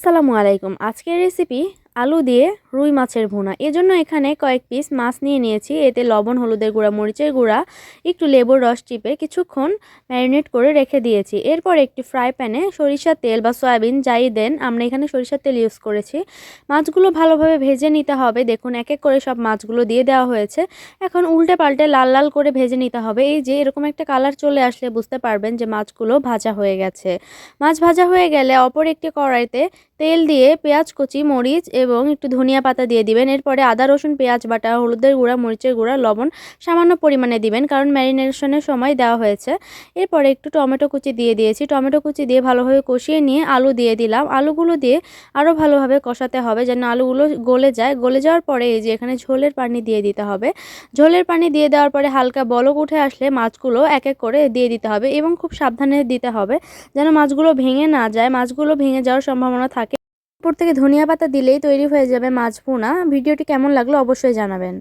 আসসালামু আলাইকুম। আজকের রেসিপি আলু দিয়ে রুই মাছের ভুনা। এজন্য এখানে কয়েক পিস মাছ নিয়ে নিয়েছি। এতে লবণ, হলুদের গুঁড়া, মরিচের গুঁড়া, একটু লেবুর রস চিপে কিছুক্ষণ ম্যারিনেট করে রেখে দিয়েছি। এরপর একটি ফ্রাই প্যানে সরিষার তেল বা সয়াবিন যাই দেন, আমরা এখানে সরিষার তেল ইউজ করেছি। মাছগুলো ভালোভাবে ভেজে নিতে হবে। দেখুন এক এক করে সব মাছগুলো দিয়ে দেওয়া হয়েছে। এখন উল্টে পাল্টে লাল লাল করে ভেজে নিতে হবে। এই যে এরকম একটা কালার চলে আসলে বুঝতে পারবেন যে মাছগুলো ভাজা হয়ে গেছে। মাছ ভাজা হয়ে গেলে অপর একটি কড়াইতে তেল দিয়ে পেঁয়াজ কুচি, মরিচ এবং একটু ধনিয়া পাতা দিয়ে দিবেন। এরপরে আদা, রসুন, পেঁয়াজ বাটা, হলুদের গুঁড়া, মরিচের গুঁড়া, লবণ সামান্য পরিমাণে দিবেন, কারণ ম্যারিনেশনের সময় দেওয়া হয়েছে। এরপরে একটু টমেটো কুচি দিয়ে দিয়েছি। টমেটো কুচি দিয়ে ভালোভাবে কষিয়ে নিয়ে আলু দিয়ে দিলাম। আলুগুলো দিয়ে আরও ভালোভাবে কষাতে হবে যেন আলুগুলো গলে যায়। গলে যাওয়ার পরে এই যে এখানে ঝোলের পানি দিয়ে দিতে হবে। ঝোলের পানি দিয়ে দেওয়ার পরে হালকা বলক উঠে আসলে মাছগুলো এক এক করে দিয়ে দিতে হবে এবং খুব সাবধানে দিতে হবে যেন মাছগুলো ভেঙে না যায়। মাছগুলো ভেঙে যাওয়ার সম্ভাবনা থাকে। উপর থেকে ধনিয়া পাতা দিলেই তৈরি হয়ে যাবে মাছ ভুনা। ভিডিওটি কেমন লাগলো অবশ্যই জানাবেন।